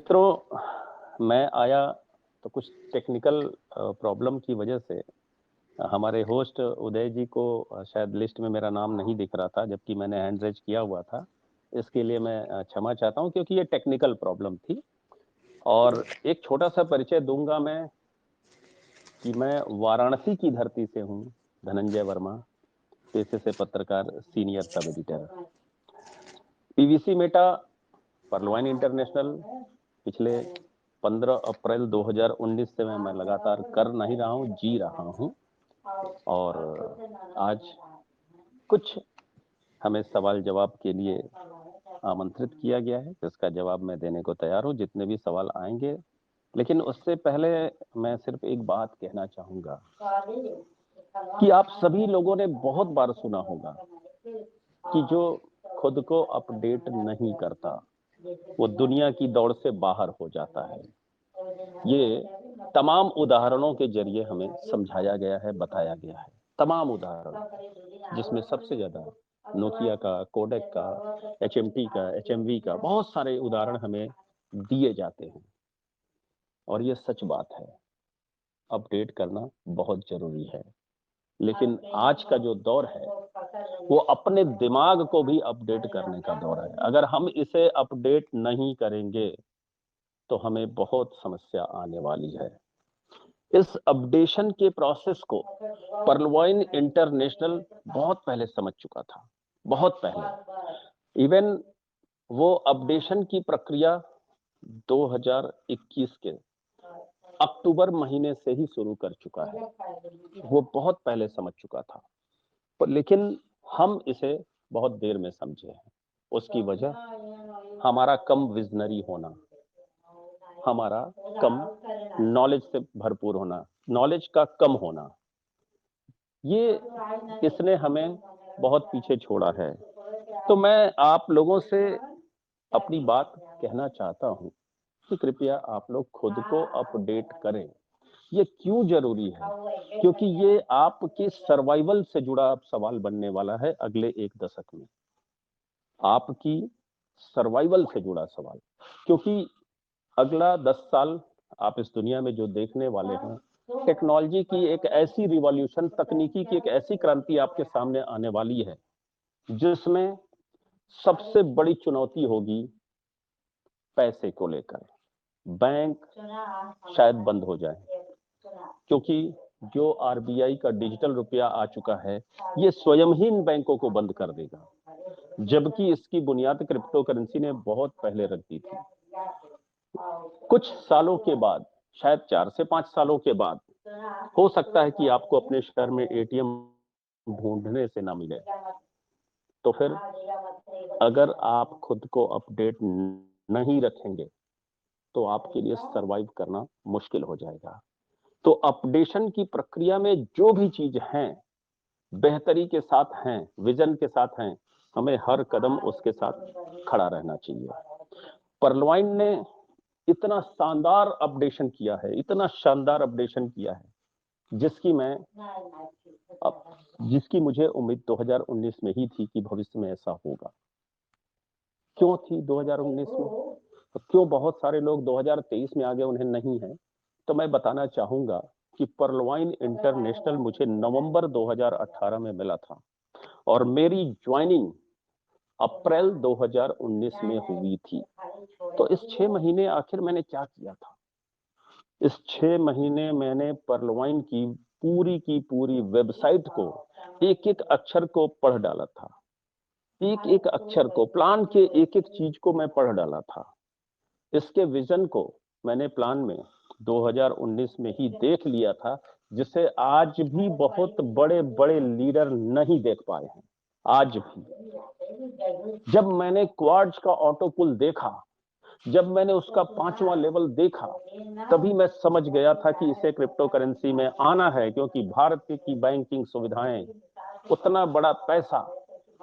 मित्रों, मैं आया तो कुछ टेक्निकल प्रॉब्लम की वजह से हमारे होस्ट उदय जी को शायद लिस्ट में मेरा नाम नहीं दिख रहा था, जबकि मैंने हैंड रेज किया हुआ था। इसके लिए मैं क्षमा चाहता हूं, क्योंकि ये टेक्निकल प्रॉब्लम थी। और एक छोटा सा परिचय दूंगा मैं कि मैं वाराणसी की धरती से हूं, धनंजय वर्मा, पेशे से पत्रकार, senior sub editor. PVC meta, परलवाइन इंटरनेशनल पिछले 15 अप्रैल 2019 से मैं लगातार कर नहीं रहा हूं, जी रहा हूं। और आज कुछ हमें सवाल जवाब के लिए आमंत्रित किया गया है, जिसका जवाब मैं देने को तैयार हूं, जितने भी सवाल आएंगे। लेकिन उससे पहले मैं सिर्फ एक बात कहना चाहूंगा कि आप सभी लोगों ने बहुत बार सुना होगा कि जो खुद को अपडेट नहीं करता वो दुनिया की दौड़ से बाहर हो जाता है। ये तमाम उदाहरणों के जरिए हमें समझाया गया है, बताया गया है। तमाम उदाहरण, जिसमें सबसे ज्यादा नोकिया का, कोडेक का, एचएमटी का, एचएमवी का, बहुत सारे उदाहरण हमें दिए जाते हैं। और ये सच बात है, अपडेट करना बहुत जरूरी है। लेकिन आज का जो दौर है वो अपने दिमाग को भी अपडेट करने का दौर है। अगर हम इसे अपडेट नहीं करेंगे तो हमें बहुत समस्या आने वाली है। इस अपडेशन के प्रोसेस को परलवाइन इंटरनेशनल बहुत पहले समझ चुका था, बहुत पहले। इवन वो अपडेशन की प्रक्रिया 2021 के अक्टूबर महीने से ही शुरू कर चुका है। वो बहुत पहले समझ चुका था, पर लेकिन हम इसे बहुत देर में समझे हैं। उसकी वजह हमारा कम विजनरी होना, हमारा कम नॉलेज से भरपूर होना, नॉलेज का कम होना, ये इसने हमें बहुत पीछे छोड़ा है। तो मैं आप लोगों से अपनी बात कहना चाहता हूं कि कृपया आप लोग खुद को अपडेट करें। ये क्यों जरूरी है? क्योंकि ये आपके सर्वाइवल से जुड़ा सवाल बनने वाला है अगले एक दशक में। आपकी सर्वाइवल से जुड़ा सवाल, क्योंकि अगला 10 साल आप इस दुनिया में जो देखने वाले हैं, टेक्नोलॉजी की एक ऐसी रिवॉल्यूशन, तकनीकी की एक ऐसी क्रांति आपके सामने आने वाली है, जिसमें सबसे बड़ी चुनौती होगी पैसे को लेकर। बैंक शायद बंद हो जाए, क्योंकि जो आरबीआई का डिजिटल रुपया आ चुका है, ये स्वयं ही इन बैंकों को बंद कर देगा, जबकि इसकी बुनियाद क्रिप्टो करेंसी ने बहुत पहले रख दी थी। कुछ सालों के बाद, शायद 4 से 5 सालों के बाद, हो सकता है कि आपको अपने शहर में एटीएम ढूंढने से ना मिले। तो फिर अगर आप खुद को अपडेट नहीं रखेंगे तो आपके लिए सरवाइव करना मुश्किल हो जाएगा। तो अपडेशन की प्रक्रिया में जो भी चीज हैं, बेहतरी के साथ हैं, विजन के साथ हैं, हमें हर कदम उसके साथ खड़ा रहना चाहिए। परलवाइन ने इतना शानदार अपडेशन किया है, इतना शानदार अपडेशन किया है, जिसकी मुझे उम्मीद 2019 में ही थी कि भविष्य में ऐसा होगा। क्यों थी 2019 में? तो क्यों बहुत सारे लोग 2023 में आ गए, उन्हें नहीं है? तो मैं बताना चाहूंगा कि परलवाइन इंटरनेशनल मुझे नवंबर 2018 में मिला था और मेरी ज्वाइनिंग अप्रैल 2019 में हुई थी। तो इस 6 महीने आखिर मैंने क्या किया था? इस 6 महीने मैंने परलवाइन की पूरी वेबसाइट को, एक एक अक्षर को पढ़ डाला था। एक एक अक्षर को, प्लान के एक एक चीज को मैं पढ़ डाला था। इसके विजन को मैंने प्लान में 2019 में ही देख लिया था, जिसे आज भी बहुत बड़े बड़े लीडर नहीं देख पाए हैं। आज भी जब मैंने क्वार्ट्ज का ऑटो पुल देखा, जब मैंने उसका 5वां लेवल देखा, तभी मैं समझ गया था कि इसे क्रिप्टो करेंसी में आना है, क्योंकि भारत की बैंकिंग सुविधाएं उतना बड़ा पैसा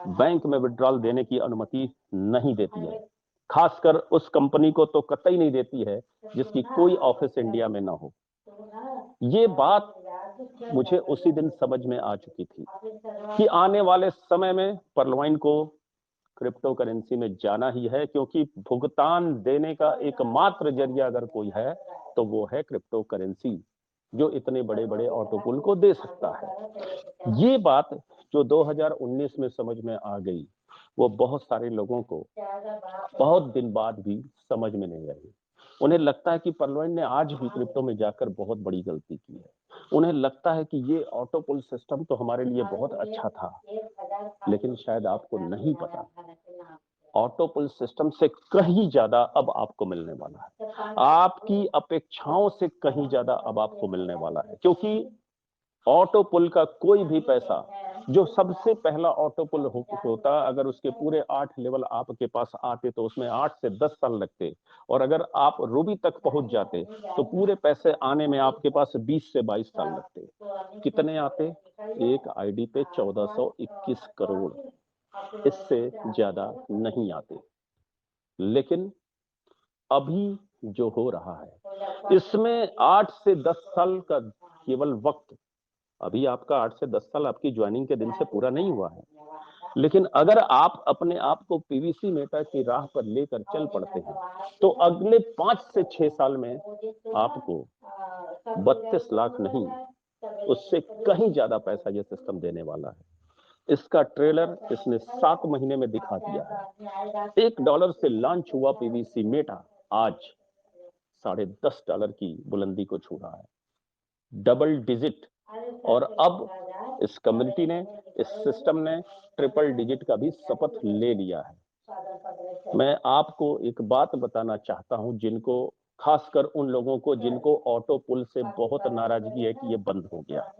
बैंक में विड्रॉल देने की अनुमति नहीं देती है। खासकर उस कंपनी को तो कतई नहीं देती है जिसकी कोई ऑफिस इंडिया में ना हो। ये बात मुझे उसी दिन समझ में आ चुकी थी कि आने वाले समय में परलवाइन को क्रिप्टो करेंसी में जाना ही है, क्योंकि भुगतान देने का एकमात्र जरिया अगर कोई है तो वो है क्रिप्टो करेंसी, जो इतने बड़े बड़े ऑटो पुल को दे सकता है। ये बात जो 2019 में समझ में आ गई, वो बहुत सारे लोगों को बहुत दिन बाद भी समझ में नहीं आई। उन्हें लगता है कि पर्लवाइन ने आज भी क्रिप्टो में जाकर बहुत बड़ी गलती की है। उन्हें लगता है कि ये ऑटो पुल सिस्टम तो हमारे लिए बहुत अच्छा था, लेकिन शायद आपको नहीं पता, ऑटो पुल सिस्टम से कहीं ज्यादा अब आपको मिलने वाला है, आपकी अपेक्षाओं से कहीं ज्यादा अब आपको मिलने वाला है। क्योंकि ऑटो पुल का कोई भी पैसा, जो सबसे पहला ऑटो पुल होता, अगर उसके पूरे 8 लेवल आपके पास आते तो उसमें 8 से 10 साल लगते, और अगर आप रूबी तक पहुंच जाते तो पूरे पैसे आने में आपके पास 20 से 22 साल लगते। कितने आते? एक आईडी पे 1421 करोड़, इससे ज्यादा नहीं आते। लेकिन अभी जो हो रहा है, इसमें 8 से 10 साल का केवल वक्त, अभी आपका 8 से 10 साल आपकी ज्वाइनिंग के दिन से पूरा नहीं हुआ है, लेकिन अगर आप अपने आप को पीवीसी मेटा की राह पर लेकर चल पड़ते हैं तो अगले 5 से 6 साल में आपको 32 लाख नहीं, उससे कहीं ज्यादा पैसा यह सिस्टम देने वाला है। इसका ट्रेलर इसने 7 महीने में दिखा दिया है। $1 से लॉन्च हुआ पीवीसी मेटा आज $10.5 की बुलंदी को छू रहा है, डबल डिजिट। और अब इस कम्युनिटी ने, इस सिस्टम ने ट्रिपल डिजिट का भी शपथ ले लिया है। मैं आपको एक बात बताना चाहता हूं, जिनको, खासकर उन लोगों को जिनको ऑटो पुल से बहुत नाराजगी है कि ये बंद हो गया,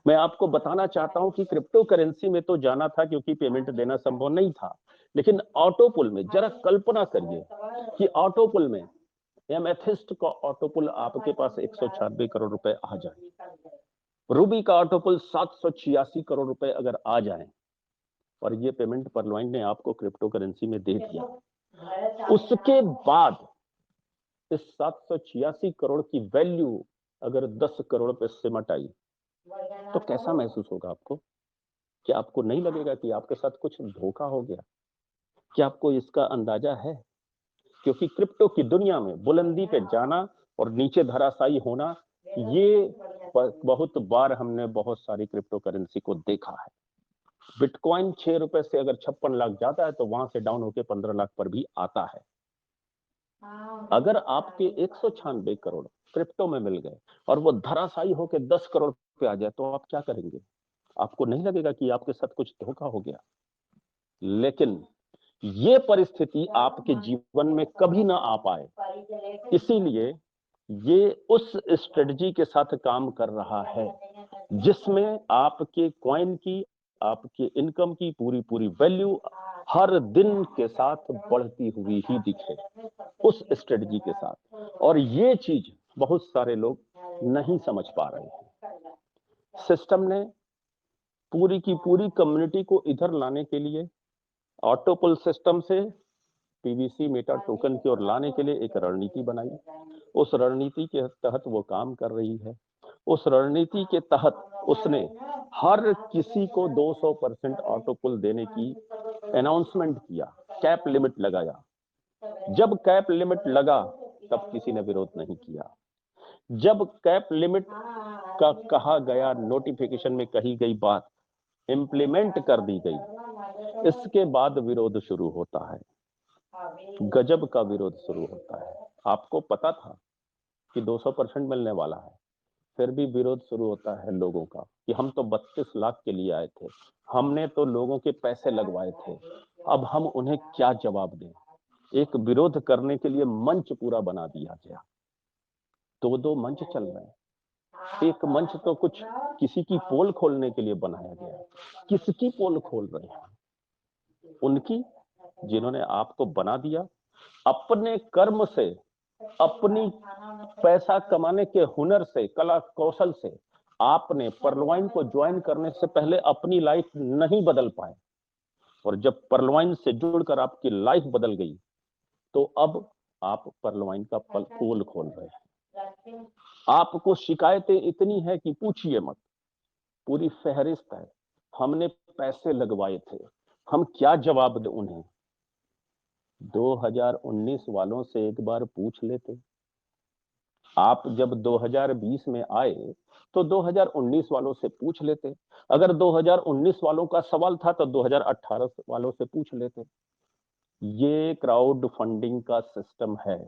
मैं आपको बताना चाहता हूं कि क्रिप्टो करेंसी में तो जाना था क्योंकि पेमेंट देना संभव नहीं था, लेकिन ऑटो पुल में जरा कल्पना करिए कि ऑटो पुल में एमेथिस्ट का ऑटो पुल आपके पास 196 करोड़ रुपए आ जाए, रूबी का ऑटो पुल 786 करोड़ रुपए अगर आ जाए, और ये पेमेंट पर्लवाइन ने आपको क्रिप्टो करेंसी में दे दिया, उसके बाद इस 786 करोड़ की वैल्यू अगर 10 करोड़ पे सिमट आई तो कैसा महसूस होगा आपको? क्या आपको नहीं लगेगा कि आपके साथ कुछ धोखा हो गया? क्या आपको इसका अंदाजा है? क्योंकि क्रिप्टो की दुनिया में बुलंदी पे जाना और नीचे धराशायी होना, ये बहुत बार हमने बहुत सारी क्रिप्टो करेंसी को देखा है। बिटकॉइन 6 रुपए से अगर 56 लाख जाता है तो वहां से डाउन होकर 15 लाख पर भी आता है। अगर आपके 196 करोड़ क्रिप्टो में मिल गए और वो धराशायी होकर 10 करोड़ पे आ जाए तो आप क्या करेंगे? आपको नहीं लगेगा कि आपके साथ कुछ धोखा हो गया? लेकिन ये परिस्थिति आपके जीवन में कभी ना आ पाए, इसीलिए ये उस स्ट्रेटजी के साथ काम कर रहा है जिसमें आपके कॉइन की, आपके इनकम की पूरी पूरी वैल्यू हर दिन के साथ बढ़ती हुई ही दिखे, उस स्ट्रेटजी के साथ। और ये चीज बहुत सारे लोग नहीं समझ पा रहे हैं। सिस्टम ने पूरी की पूरी कम्युनिटी को इधर लाने के लिए ऑटो पुल सिस्टम से पीवीसी मेटा टोकन की ओर लाने के लिए एक रणनीति बनाई। उस रणनीति के तहत वो काम कर रही है। उस रणनीति के तहत उसने हर किसी को 200% ऑटो पुल देने की अनाउंसमेंट किया, कैप लिमिट लगाया। जब कैप लिमिट लगा तब किसी ने विरोध नहीं किया। जब कैप लिमिट का कहा गया, नोटिफिकेशन में कही गई बात इंप्लीमेंट कर दी गई, इसके बाद विरोध शुरू होता है, गजब का विरोध शुरू होता है। आपको पता था कि 200% मिलने वाला है, फिर भी विरोध शुरू होता है लोगों का कि हम तो 32 लाख के लिए आए थे, हमने तो लोगों के पैसे लगवाए थे, अब हम उन्हें क्या जवाब दें। एक विरोध करने के लिए मंच पूरा बना दिया गया। दो मंच चल रहे हैं। एक मंच तो कुछ किसी की पोल खोलने के लिए बनाया गया। किसकी पोल खोल रहे हैं? उनकी, जिन्होंने आपको बना दिया। अपने कर्म से, अपनी पैसा कमाने के हुनर से, कला कौशल से आपने पर्लवाइन को ज्वाइन करने से पहले अपनी लाइफ नहीं बदल पाए, और जब पर्लवाइन से जुड़कर आपकी लाइफ बदल गई तो अब आप पर्लवाइन का पोल खोल रहे हैं। आपको शिकायतें इतनी है कि पूछिए मत, पूरी फहरिस्त है। हमने पैसे लगवाए थे, हम क्या जवाब दें उन्हें? 2019 वालों से एक बार पूछ लेते। आप जब 2020 में आए तो 2019 वालों से पूछ लेते। अगर 2019 वालों का सवाल था तो 2018 वालों से पूछ लेते। ये क्राउड फंडिंग का सिस्टम है।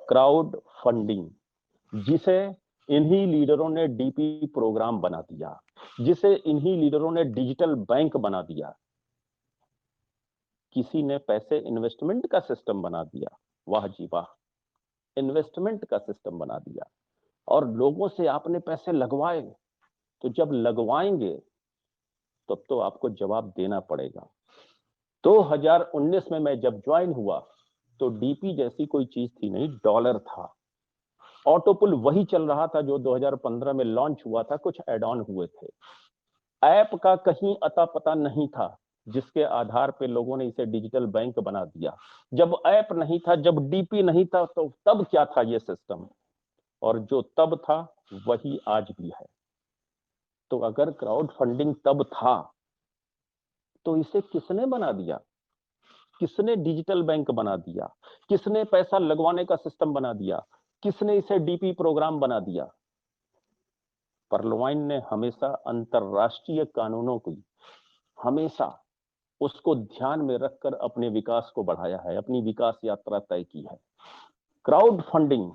क्राउड फंडिंग, जिसे इन्हीं लीडरों ने डीपी प्रोग्राम बना दिया, जिसे इन्हीं लीडरों ने डिजिटल बैंक बना दिया। किसी ने पैसे इन्वेस्टमेंट का सिस्टम बना दिया, वाह जी वाह, इन्वेस्टमेंट का सिस्टम बना दिया। और लोगों से आपने पैसे लगवाए, तो जब लगवाएंगे तब तो आपको जवाब देना पड़ेगा। 2019 में मैं जब ज्वाइन हुआ तो डीपी जैसी कोई चीज थी नहीं, डॉलर था। ऑटोपुल वही चल रहा था जो 2015 में लॉन्च हुआ था, कुछ एड ऑन हुए थे। ऐप का कहीं अता पता नहीं था, जिसके आधार पे लोगों ने इसे डिजिटल बैंक बना दिया। जब ऐप नहीं था, जब डीपी नहीं था, तो तब क्या था ये सिस्टम? और जो तब था वही आज भी है। तो अगर क्राउड फंडिंग तब था तो इसे किसने बना दिया? किसने डिजिटल बैंक बना दिया? किसने पैसा लगवाने का सिस्टम बना दिया? किसने इसे डीपी प्रोग्राम बना दिया? पर्लवाइन ने हमेशा अंतरराष्ट्रीय कानूनों की, हमेशा उसको ध्यान में रखकर अपने विकास को बढ़ाया है, अपनी विकास यात्रा तय की है। क्राउड फंडिंग,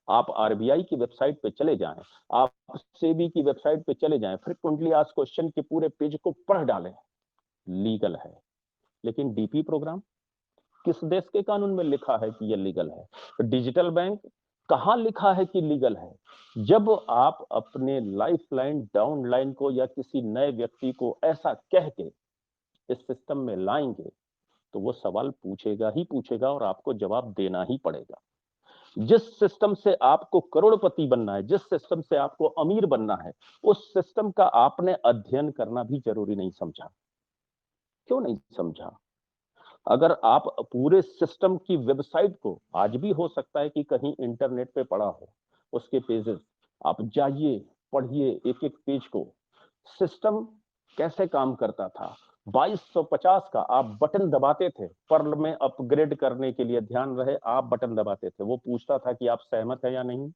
आप आरबीआई की वेबसाइट पे चले जाएं, आप सेबी की वेबसाइट पे चले जाएं, फ्रीक्वेंटली आस्क्ड क्वेश्चन के पूरे पेज को पढ़ डालें, लीगल है। लेकिन डीपी प्रोग्राम किस देश के कानून में लिखा है कि यह लीगल है? डिजिटल बैंक कहां लिखा है कि लीगल है? जब आप अपने लाइफलाइन डाउनलाइन को या किसी नए व्यक्ति को ऐसा कह के इस सिस्टम में लाएंगे तो वो सवाल पूछेगा ही पूछेगा और आपको जवाब देना ही पड़ेगा। जिस सिस्टम से आपको करोड़पति बनना है, जिस सिस्टम से आपको अमीर बनना है, उस सिस्टम का आपने अध्ययन करना भी जरूरी नहीं समझा। क्यों नहीं समझा? अगर आप पूरे सिस्टम की वेबसाइट को, आज भी हो सकता है कि कहीं इंटरनेट पे पड़ा हो, उसके पेजेस आप जाइए, पढ़िए एक एक पेज को। सिस्टम कैसे काम करता था? 2250 का आप बटन दबाते थे पर्ल में अपग्रेड करने के लिए, ध्यान रहे आप बटन दबाते थे, वो पूछता था कि आप सहमत है या नहीं।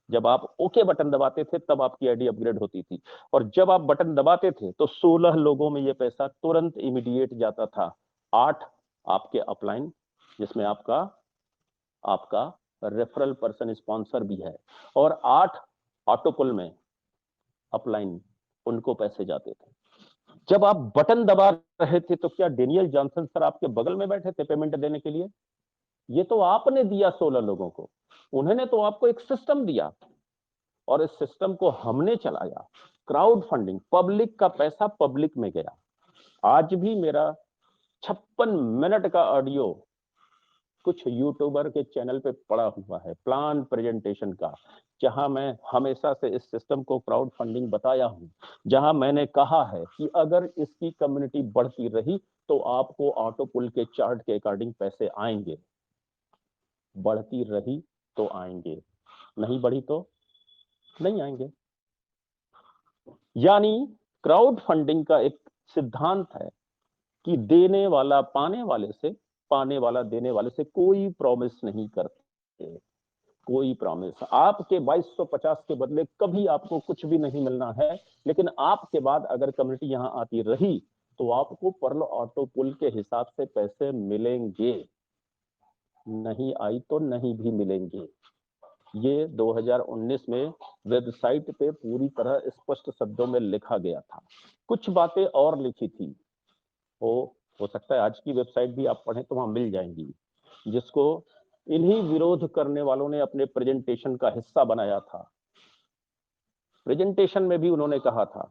जब आप ओके बटन दबाते थे तब आपकी आईडी अपग्रेड होती थी। और जब आप बटन दबाते थे तो 16 लोगों में ये पैसा तुरंत इमीडिएट जाता था। 8 आपके अपलाइन, जिसमें आपका आपका रेफरल पर्सन स्पॉन्सर भी है, और 8 ऑटोपुल में अपलाइन, उनको पैसे जाते थे। जब आप बटन दबा रहे थे तो क्या डेनियल जॉनसन सर आपके बगल में बैठे थे पेमेंट देने के लिए? ये तो आपने दिया 16 लोगों को, उन्होंने तो आपको एक सिस्टम दिया और इस सिस्टम को हमने चलाया। क्राउड फंडिंग, पब्लिक का पैसा पब्लिक में गया। आज भी मेरा 56 मिनट का ऑडियो कुछ यूट्यूबर के चैनल पे पड़ा हुआ है, प्लान प्रेजेंटेशन का, जहां मैं हमेशा से इस सिस्टम को क्राउड फंडिंग बताया हूं, जहां मैंने कहा है कि अगर इसकी कम्युनिटी बढ़ती रही तो आपको ऑटो पुल के चार्ट के अकॉर्डिंग पैसे आएंगे। बढ़ती रही तो आएंगे, नहीं बढ़ी तो नहीं आएंगे। यानी क्राउड फंडिंग का एक सिद्धांत है कि देने वाला पाने वाले से, पाने वाला देने वाले से कोई प्रॉमिस नहीं करते। कोई प्रॉमिस, आपके 2250 के बदले कभी आपको कुछ भी नहीं मिलना है। लेकिन आपके बाद अगर कम्युनिटी यहां आती रही तो आपको पर्ल ऑटो पुल के हिसाब से पैसे मिलेंगे, नहीं आई तो नहीं भी मिलेंगे। ये 2019 में वेबसाइट पे पूरी तरह स्पष्ट शब्दों में लिखा गया था। कुछ बातें और लिखी थी, हो सकता है आज की वेबसाइट भी आप पढ़ें तो वहां मिल जाएंगी, जिसको इन्हीं विरोध करने वालों ने अपने प्रेजेंटेशन का हिस्सा बनाया था। प्रेजेंटेशन में भी उन्होंने कहा था,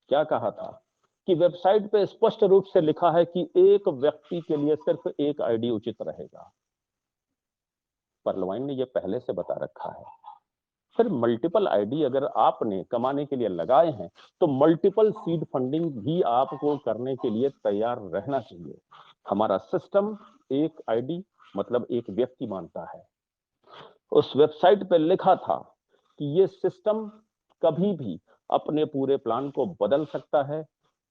क्या कहा था कि वेबसाइट पे स्पष्ट रूप से लिखा है कि एक व्यक्ति के लिए सिर्फ एक आईडी उचित रहेगा। पर्लवाइन ने यह पहले से बता रखा है। फिर मल्टीपल आईडी अगर आपने कमाने के लिए लगाए हैं तो मल्टीपल सीड फंडिंग भी आपको करने के लिए तैयार रहना चाहिए। हमारा सिस्टम एक आईडी मतलब एक व्यक्ति मानता है। उस वेबसाइट पे लिखा था कि ये सिस्टम कभी भी अपने पूरे प्लान को बदल सकता है,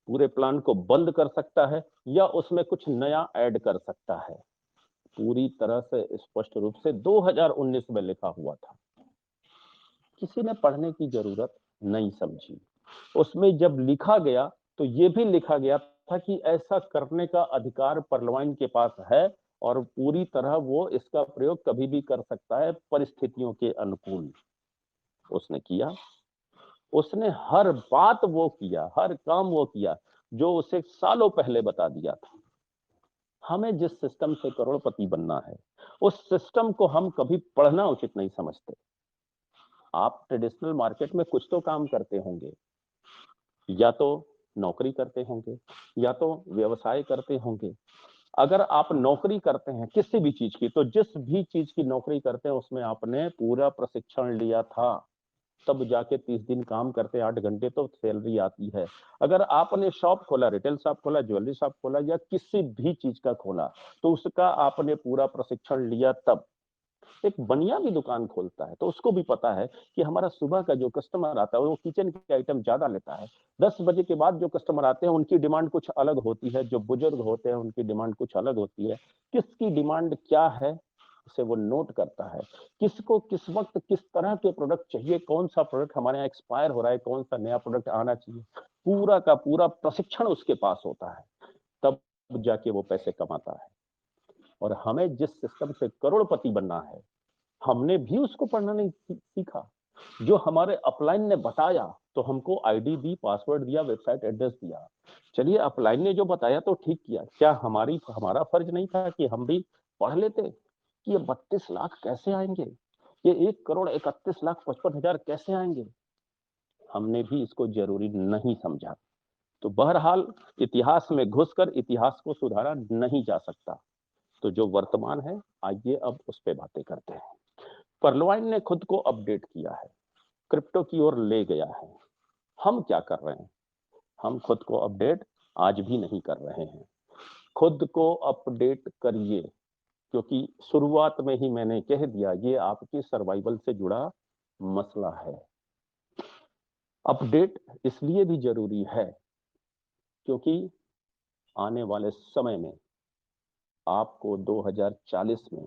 पूरे प्लान को बंद कर सकता है या उसमें कुछ नया ऐड कर सकता है। पूरी तरह से स्पष्ट रूप से 2019 में लिखा हुआ था। किसी ने पढ़ने की जरूरत नहीं समझी। उसमें जब लिखा गया तो ये भी लिखा गया था कि ऐसा करने का अधिकार पर्लवाइन के पास है और पूरी तरह वो इसका प्रयोग कभी भी कर सकता है परिस्थितियों के अनुकूल। उसने किया, उसने हर बात वो किया, हर काम वो किया जो उसे सालों पहले बता दिया था। हमें जिस सिस्टम से करोड़पति बनना है, उस सिस्टम को हम कभी पढ़ना उचित नहीं समझते। आप ट्रेडिशनल मार्केट में कुछ तो काम करते होंगे, या तो नौकरी करते होंगे या तो व्यवसाय करते होंगे। अगर आप नौकरी करते हैं किसी भी चीज की, तो जिस भी चीज की नौकरी करते हैं उसमें आपने पूरा प्रशिक्षण लिया था, तब जाके 30 दिन काम करते 8 घंटे तो सैलरी आती है। अगर आपने शॉप खोला, रिटेल शॉप खोला, ज्वेलरी शॉप खोला या किसी भी चीज का खोला, तो उसका आपने पूरा प्रशिक्षण लिया तब। एक बनिया भी दुकान खोलता है तो उसको भी पता है कि हमारा सुबह का जो कस्टमर आता है वो किचन के आइटम ज्यादा लेता है। 10 बजे के बाद जो कस्टमर आते हैं उनकी डिमांड कुछ अलग होती है, जो बुजुर्ग होते हैं उनकी डिमांड कुछ अलग होती है। किसकी डिमांड क्या है उसे वो नोट करता है। किसको किस वक्त किस तरह के प्रोडक्ट चाहिए, कौन सा प्रोडक्ट हमारे यहाँ एक्सपायर हो रहा है, कौन सा नया प्रोडक्ट आना चाहिए, पूरा का पूरा प्रशिक्षण उसके पास होता है। तब जाके वो पैसे कमाता है। और हमें जिस सिस्टम से करोड़पति बनना है, हमने भी उसको पढ़ना नहीं सीखा। जो हमारे अपलाइन ने बताया तो हमको आईडी दी, पासवर्ड दिया, वेबसाइट एड्रेस दिया। चलिए अपलाइन ने जो बताया तो ठीक किया, क्या हमारा फर्ज नहीं था कि हम भी पढ़ लेते कि ये 32 लाख कैसे आएंगे, ये 1,31,55,000 कैसे आएंगे। हमने भी इसको जरूरी नहीं समझा। तो बहरहाल इतिहास में घुसकर इतिहास को सुधारा नहीं जा सकता। तो जो वर्तमान है, आइए अब उस पर बातें करते हैं। पर्लवाइन ने खुद को अपडेट किया है, क्रिप्टो की ओर ले गया है। हम क्या कर रहे हैं? हम खुद को अपडेट आज भी नहीं कर रहे हैं। खुद को अपडेट करिए, क्योंकि शुरुआत में ही मैंने कह दिया ये आपके सर्वाइवल से जुड़ा मसला है। अपडेट इसलिए भी जरूरी है क्योंकि आने वाले समय में आपको 2040 में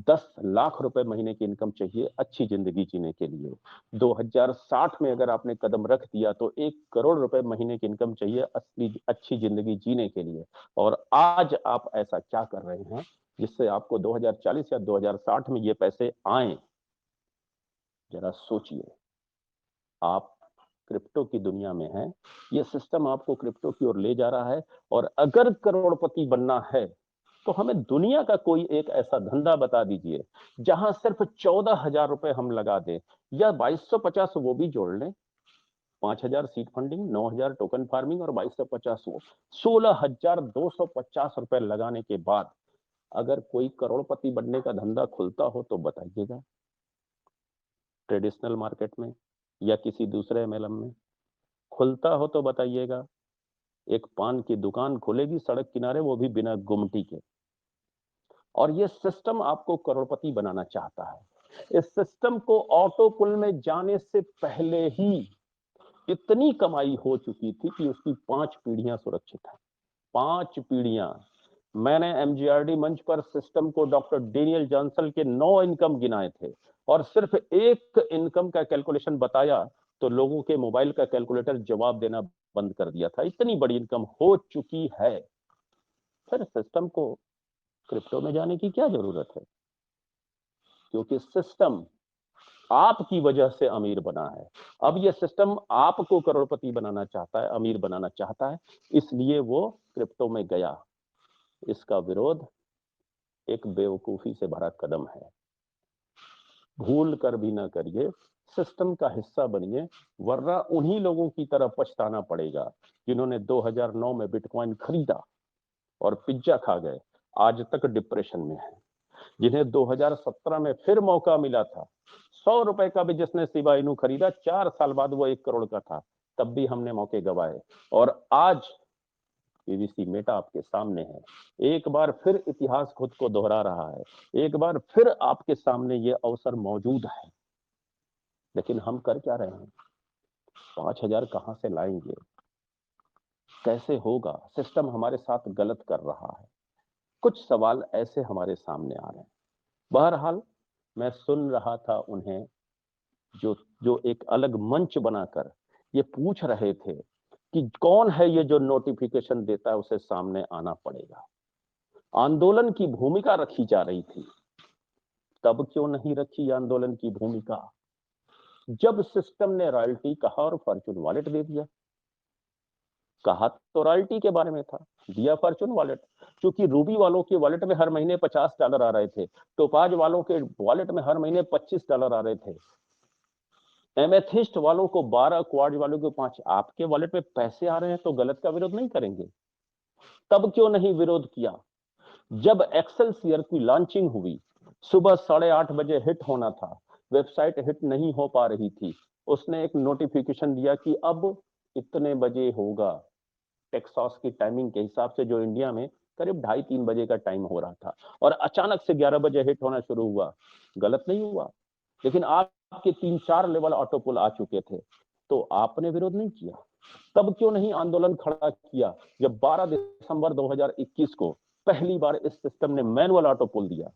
10 लाख रुपए महीने की इनकम चाहिए अच्छी जिंदगी जीने के लिए। 2060 में अगर आपने कदम रख दिया तो 1 करोड़ रुपए महीने की इनकम चाहिए असली अच्छी जिंदगी जीने के लिए। और आज आप ऐसा क्या कर रहे हैं जिससे आपको 2040 या 2060 में ये पैसे आए? जरा सोचिए। आप क्रिप्टो की दुनिया में हैं, ये सिस्टम आपको क्रिप्टो की ओर ले जा रहा है। और अगर करोड़पति बनना है तो हमें दुनिया का कोई एक ऐसा धंधा बता दीजिए जहां सिर्फ 14,000 रुपए हम लगा दें, या 2250 वो भी जोड़ लें। 5,000 सीड फंडिंग, 9,000 टोकन फार्मिंग और 2250 वो 16,250 रुपए लगाने के बाद अगर कोई करोड़पति बनने का धंधा खुलता हो तो बताइएगा। ट्रेडिशनल मार्केट में या किसी दूसरे एमएलएम में खुलता हो तो बताइएगा। एक पान की दुकान खुलेगी सड़क किनारे, वो भी बिना गुमटी के। और ये सिस्टम आपको करोड़पति बनाना चाहता है। इस सिस्टम को ऑटो पुल में जाने से पहले ही इतनी कमाई हो चुकी थी कि उसकी 5 पीढ़ियां सुरक्षित हैं। 5 पीढ़ियां। मैंने एमजीआरडी मंच पर सिस्टम को डॉक्टर डेनियल जॉनसन के 9 इनकम गिनाए थे और सिर्फ एक इनकम का कैलकुलेशन बताया तो लोगों के मोबाइल का कैलकुलेटर जवाब देना बंद कर दिया था। इतनी बड़ी इनकम हो चुकी है। फिर सिस्टम को क्रिप्टो में जाने की क्या जरूरत है? क्योंकि सिस्टम आपकी वजह से अमीर बना है। अब यह सिस्टम आपको करोड़पति बनाना चाहता है, अमीर बनाना चाहता है, इसलिए वो क्रिप्टो में गया। इसका विरोध एक बेवकूफी से भरा कदम है। भूल कर भी ना करिए, सिस्टम का हिस्सा बनिए, वरना उन्हीं लोगों की तरह पछताना पड़ेगा जिन्होंने 2009 में बिटकॉइन खरीदा और पिज्जा खा गए, आज तक डिप्रेशन में है। जिन्हें 2017 में फिर मौका मिला था, 100 रुपए का भी जिसने शिबा इनू खरीदा, 4 साल बाद वो 1 करोड़ का था, तब भी हमने मौके गवाए। और आज पीवीसी मेटा आपके सामने है। एक बार फिर इतिहास खुद को दोहरा रहा है। एक बार फिर आपके सामने ये अवसर मौजूद है। लेकिन हम कर क्या रहे हैं? 5,000 कहां से लाएंगे? कैसे होगा? सिस्टम हमारे साथ गलत कर रहा है। कुछ सवाल ऐसे हमारे सामने आ रहे हैं। बहरहाल मैं सुन रहा था उन्हें, जो जो एक अलग मंच बनाकर ये पूछ रहे थे कि कौन है ये जो नोटिफिकेशन देता है, उसे सामने आना पड़ेगा। आंदोलन की भूमिका रखी जा रही थी। तब क्यों नहीं रखी आंदोलन की भूमिका? जब सिस्टम ने रॉयल्टी कहा और फॉर्च्यून वॉलेट दे दिया। कहा तो रॉयल्टी के बारे में था, दिया फॉर्च्यून वॉलेट। क्योंकि रूबी वालों के वॉलेट में हर महीने $50 आ रहे थे, टोपाज वालों के वॉलेट में हर महीने $25 आ रहे थे, एमेथिस्ट वालों को 12, क्वार्ट्ज वालों को 5। आपके वॉलेट में पैसे आ रहे हैं तो गलत का विरोध नहीं करेंगे। तब क्यों नहीं विरोध किया? जब एक्सेलसियर की लॉन्चिंग हुई, सुबह 8:30 बजे हिट होना था, वेबसाइट हिट नहीं हो पा रही थी, उसने एक नोटिफिकेशन दिया कि अब इतने बजे होगा। टेक्सास की टाइमिंग के हिसाब से, जो इंडिया में करीब 2:30-3 बजे का टाइम हो रहा था, और अचानक से 11 बजे हिट होना शुरू हुआ। गलत नहीं हुआ, लेकिन आपके 3-4 लेवल ऑटोपुल आ चुके थे, तो आपने विरोध नहीं किया। तब क्यों नहीं आंदोलन खड़ा किया जब 12 दिसंबर 2021 को पहली बार इस सिस्टम ने मैनुअल ऑटोपुल दिया?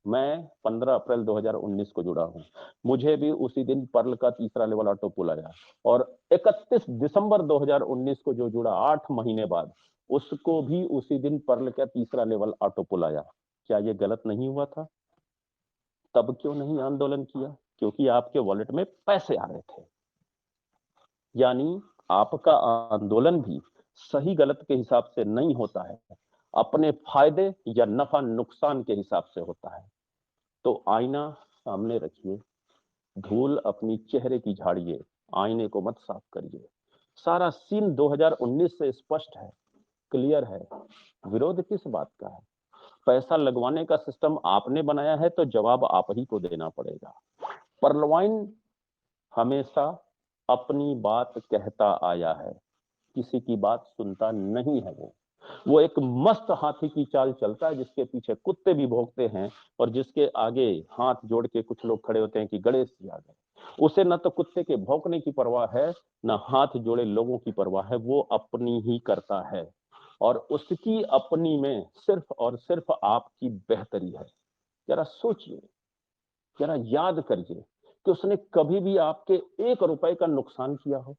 मैं 15 अप्रैल 2019 को जुड़ा हूं, मुझे भी उसी दिन पर्ल का तीसरा लेवल ऑटोपुल आया, और 31 दिसंबर 2019 को जो जुड़ा 8 महीने बाद, उसको भी उसी दिन पर्ल का तीसरा लेवल ऑटोपुल आया। क्या ये गलत नहीं हुआ था? तब क्यों नहीं आंदोलन किया? क्योंकि आपके वॉलेट में पैसे आ रहे थे। यानी आपका आंदोलन भी सही गलत के हिसाब से नहीं होता है, अपने फायदे या नफा नुकसान के हिसाब से होता है। तो आईना सामने रखिए, धूल अपनी चेहरे की झाड़िए, आईने को मत साफ करिए। सारा सीन 2019 से स्पष्ट है, क्लियर है। विरोध किस बात का है? पैसा लगवाने का सिस्टम आपने बनाया है तो जवाब आप ही को देना पड़ेगा। पर्लवाइन हमेशा अपनी बात कहता आया है, किसी की बात सुनता नहीं है। वो एक मस्त हाथी की चाल चलता है, जिसके पीछे कुत्ते भी भौंकते हैं, और जिसके आगे हाथ जोड़ के कुछ लोग खड़े होते हैं कि गणेश जी आ गए। उसे न तो कुत्ते के भौंकने की परवाह है, न हाथ जोड़े लोगों की परवाह है, वो अपनी ही करता है, और उसकी अपनी में सिर्फ और सिर्फ आपकी बेहतरी है। जरा सोचिए, जरा याद करिए कि उसने कभी भी आपके 1 रुपए का नुकसान किया हो?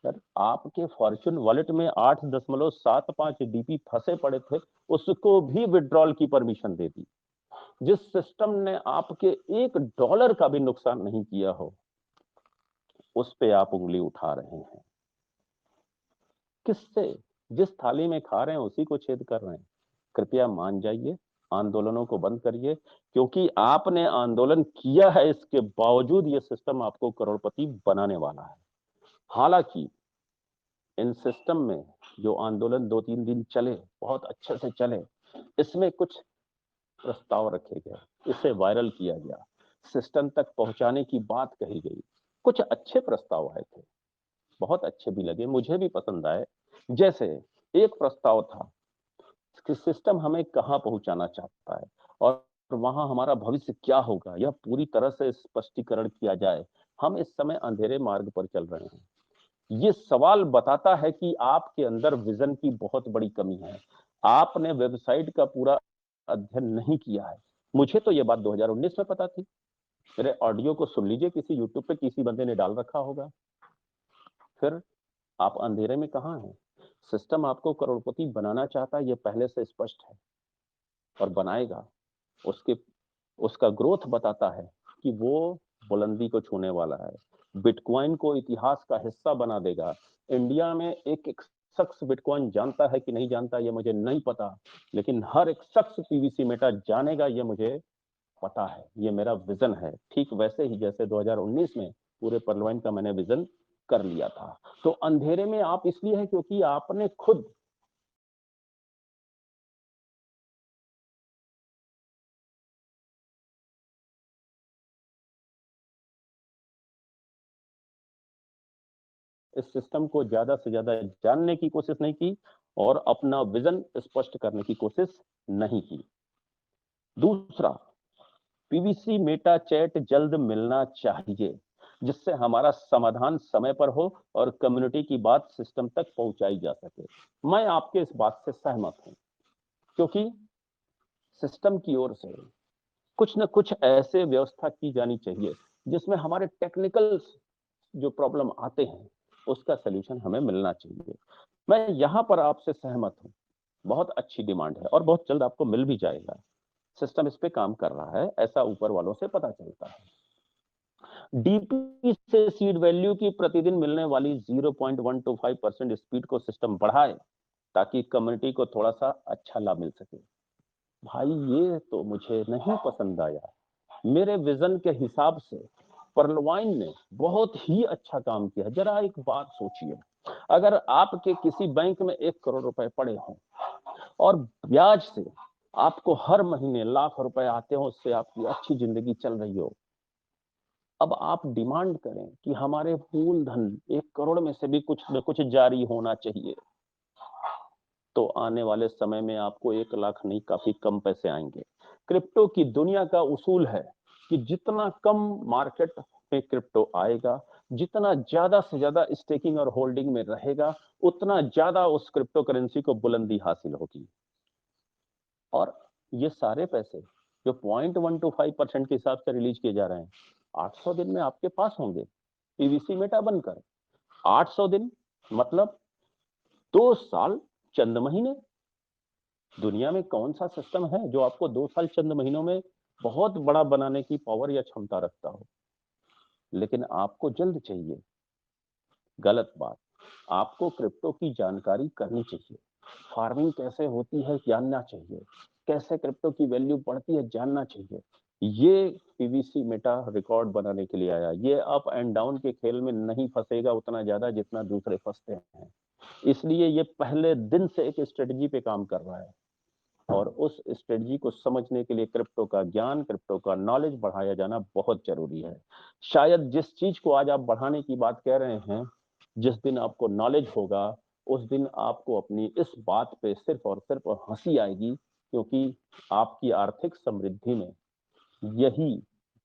सर, आपके फॉर्च्यून वॉलेट में 8.75 डीपी फंसे पड़े थे, उसको भी विड्रॉल की परमिशन दे दी। जिस सिस्टम ने आपके $1 का भी नुकसान नहीं किया हो, उस पे आप उंगली उठा रहे हैं। किससे? जिस थाली में खा रहे हैं उसी को छेद कर रहे हैं। कृपया मान जाइए, आंदोलनों को बंद करिए, क्योंकि आपने आंदोलन किया है, इसके बावजूद ये सिस्टम आपको करोड़पति बनाने वाला है। हालांकि इन सिस्टम में जो आंदोलन 2-3 दिन चले, बहुत अच्छे से चले, इसमें कुछ प्रस्ताव रखे गए, इसे वायरल किया गया, सिस्टम तक पहुंचाने की बात कही गई। कुछ अच्छे प्रस्ताव आए थे, बहुत अच्छे भी लगे, मुझे भी पसंद आए। जैसे एक प्रस्ताव था कि सिस्टम हमें कहां पहुंचाना चाहता है और वहां हमारा भविष्य क्या होगा, यह पूरी तरह से स्पष्टीकरण किया जाए। हम इस समय अंधेरे मार्ग पर चल रहे हैं। ये सवाल बताता है कि आपके अंदर विजन की बहुत बड़ी कमी है। आपने वेबसाइट का पूरा अध्ययन नहीं किया है। मुझे तो ये बात 2019 में पता थी। मेरे ऑडियो को सुन लीजिए, किसी यूट्यूब पे किसी बंदे ने डाल रखा होगा। फिर आप अंधेरे में कहां हैं? सिस्टम आपको करोड़पति बनाना चाहता है, ये पहले से स्पष्ट है, और बनाएगा। उसके उसका ग्रोथ बताता है कि वो बुलंदी को छूने वाला है। बिटकॉइन को इतिहास का हिस्सा बना देगा। इंडिया में एक एक शख्स बिटकॉइन जानता है कि नहीं जानता, ये मुझे नहीं पता, लेकिन हर एक शख्स पीवीसी मेटा जानेगा, ये मुझे पता है। ये मेरा विजन है, ठीक वैसे ही जैसे 2019 में पूरे पर्लवाइन का मैंने विजन कर लिया था। तो अंधेरे में आप इसलिए हैं क्योंकि आपने खुद इस सिस्टम को ज्यादा से ज्यादा जानने की कोशिश नहीं की, और अपना विजन स्पष्ट करने की कोशिश नहीं की। दूसरा, पीवीसी मेटा चैट जल्द मिलना चाहिए। जिससे हमारा समाधान समय पर हो और कम्युनिटी की बात सिस्टम तक पहुंचाई जा सके। मैं आपके इस बात से सहमत हूं, क्योंकि सिस्टम की ओर से कुछ न कुछ ऐसे व्यवस्था की जानी चाहिए जिसमें हमारे टेक्निकल जो प्रॉब्लम आते हैं उसका सलूशन हमें मिलना चाहिए। मैं यहां पर आपसे सहमत हूं, बहुत अच्छी डिमांड है और बहुत जल्द आपको मिल भी जाएगा। सिस्टम इस पे काम कर रहा है, ऐसा ऊपर वालों से पता चलता है। डीपी से सीड वैल्यू की प्रतिदिन मिलने वाली 0.125% स्पीड को सिस्टम बढ़ाए ताकि कम्युनिटी को थोड़ा सा अच्छा लाभ मिल सके। भाई ये तो मुझे नहीं पसंद आया। मेरे विजन के हिसाब से पर्लवाइन ने बहुत ही अच्छा काम किया। जरा एक बात सोचिए, अगर आपके किसी बैंक में 1 करोड़ रुपए पड़े हों और ब्याज से आपको हर महीने लाख रुपए आते हो, उससे आपकी अच्छी जिंदगी चल रही हो, अब आप डिमांड करें कि हमारे मूलधन 1 करोड़ में से भी कुछ न कुछ जारी होना चाहिए, तो आने वाले समय में आपको 1 लाख नहीं, काफी कम पैसे आएंगे। क्रिप्टो की दुनिया का उसूल है कि जितना कम मार्केट में क्रिप्टो आएगा, जितना ज्यादा से ज्यादा स्टेकिंग और होल्डिंग में रहेगा, उतना ज्यादा उस क्रिप्टो करेंसी को बुलंदी हासिल होगी। और ये सारे पैसे जो 0.125% के हिसाब से रिलीज किए जा रहे हैं, 800 दिन में आपके पास होंगे पीवीसी मेटा बनकर। 800 दिन मतलब 2 साल चंद महीने। दुनिया में कौन सा सिस्टम है जो आपको 2 साल चंद महीनों में बहुत बड़ा बनाने की पावर या क्षमता रखता हो? लेकिन आपको जल्द चाहिए। गलत बात। आपको क्रिप्टो की जानकारी करनी चाहिए, फार्मिंग कैसे होती है जानना चाहिए, कैसे क्रिप्टो की वैल्यू बढ़ती है जानना चाहिए। ये पीवीसी मेटा रिकॉर्ड बनाने के लिए आया। ये अप एंड डाउन के खेल में नहीं फंसेगा उतना ज्यादा जितना दूसरे फंसते हैं। इसलिए ये पहले दिन से एक स्ट्रेटजी पे काम कर रहा है और उस स्ट्रेटजी को समझने के लिए क्रिप्टो का ज्ञान, क्रिप्टो का नॉलेज बढ़ाया जाना बहुत जरूरी है। शायद जिस चीज को आज आप बढ़ाने की बात कह रहे हैं, जिस दिन आपको नॉलेज होगा उस दिन आपको अपनी इस बात पे सिर्फ और सिर्फ हंसी आएगी, क्योंकि आपकी आर्थिक समृद्धि में यही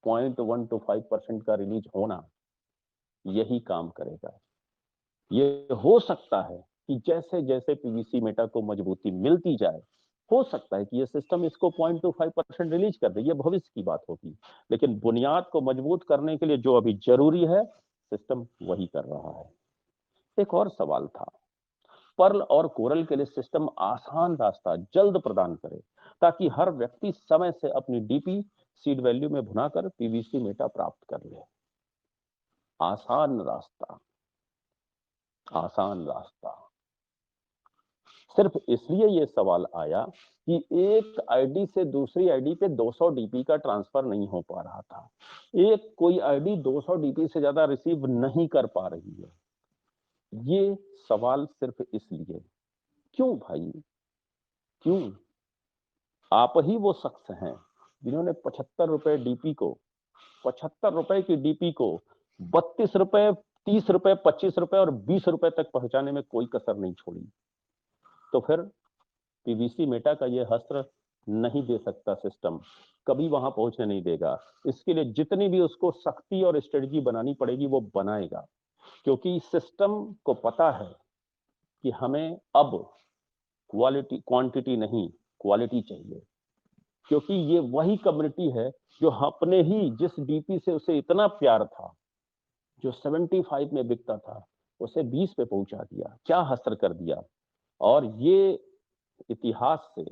0.125% का रिलीज होना यही काम करेगा। ये हो सकता है कि जैसे जैसे पीवीसी मेटा को मजबूती मिलती जाए, हो सकता है कि ये सिस्टम इसको 0.25% रिलीज कर दे, ये भविष्य की बात होगी। लेकिन बुनियाद को मजबूत करने के लिए जो अभी जरूरी है, सिस्टम वही कर रहा है। एक और सवाल था, पर्ल और कोरल के लिए सिस्टम आसान रास्ता जल्द प्रदान करे ताकि हर व्यक्ति समय से अपनी डीपी सीड वैल्यू में भुनाकर पीवीसी मेटा प्राप्त कर ले। आसान रास्ता, आसान रास्ता। सिर्फ इसलिए ये सवाल आया कि एक आईडी से दूसरी आईडी पे 200 डीपी का ट्रांसफर नहीं हो पा रहा था। एक कोई आईडी 200 डीपी से ज्यादा रिसीव नहीं कर पा रही है। ये सवाल सिर्फ इसलिए। क्यों भाई, क्यों? आप ही वो शख्स हैं जिन्होंने 75 रुपए डीपी को, 75 रुपए की डीपी को 32 रुपए, 30 रुपए, 25 रुपए और 20 रुपए तक पहुंचाने में कोई कसर नहीं छोड़ी। तो फिर पीवीसी मेटा का ये हस्त्र नहीं दे सकता सिस्टम, कभी वहां पहुंचने नहीं देगा। इसके लिए जितनी भी उसको सख्ती और स्ट्रेटजी बनानी पड़ेगी वो बनाएगा, क्योंकि सिस्टम को पता है कि हमें अब क्वालिटी, क्वांटिटी नहीं क्वालिटी चाहिए। क्योंकि ये वही कम्युनिटी है जो अपने ही जिस डीपी से उसे इतना प्यार था, जो 75 में बिकता था, उसे 20 पे पहुंचा दिया। क्या हस्त्र कर दिया। और ये इतिहास से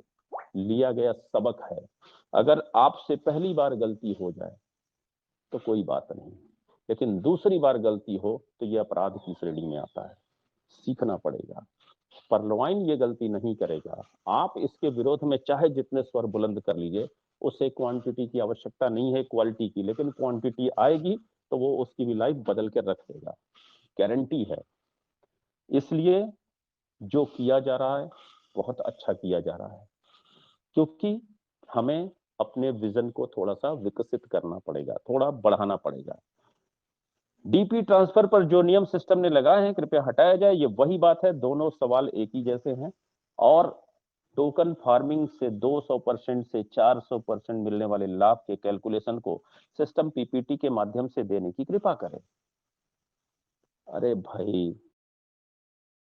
लिया गया सबक है। अगर आपसे पहली बार गलती हो जाए तो कोई बात नहीं, लेकिन दूसरी बार गलती हो तो यह अपराध की श्रेणी में आता है। सीखना पड़ेगा। पर्लवाइन ये गलती नहीं करेगा। आप इसके विरोध में चाहे जितने स्वर बुलंद कर लीजिए, उसे क्वांटिटी की आवश्यकता नहीं है, क्वालिटी की। लेकिन क्वांटिटी आएगी तो वो उसकी भी लाइफ बदल कर रख देगा, गारंटी है। इसलिए जो किया जा रहा है बहुत अच्छा किया जा रहा है, क्योंकि हमें अपने विजन को थोड़ा सा विकसित करना पड़ेगा, थोड़ा बढ़ाना पड़ेगा। डीपी ट्रांसफर पर जो नियम सिस्टम ने लगाए हैं कृपया हटाया जाए, ये वही बात है। दोनों सवाल एक ही जैसे हैं और टोकन फार्मिंग से 200% से 400% मिलने वाले लाभ के कैलकुलेशन को सिस्टम पीपीटी के माध्यम से देने की कृपा करें। अरे भाई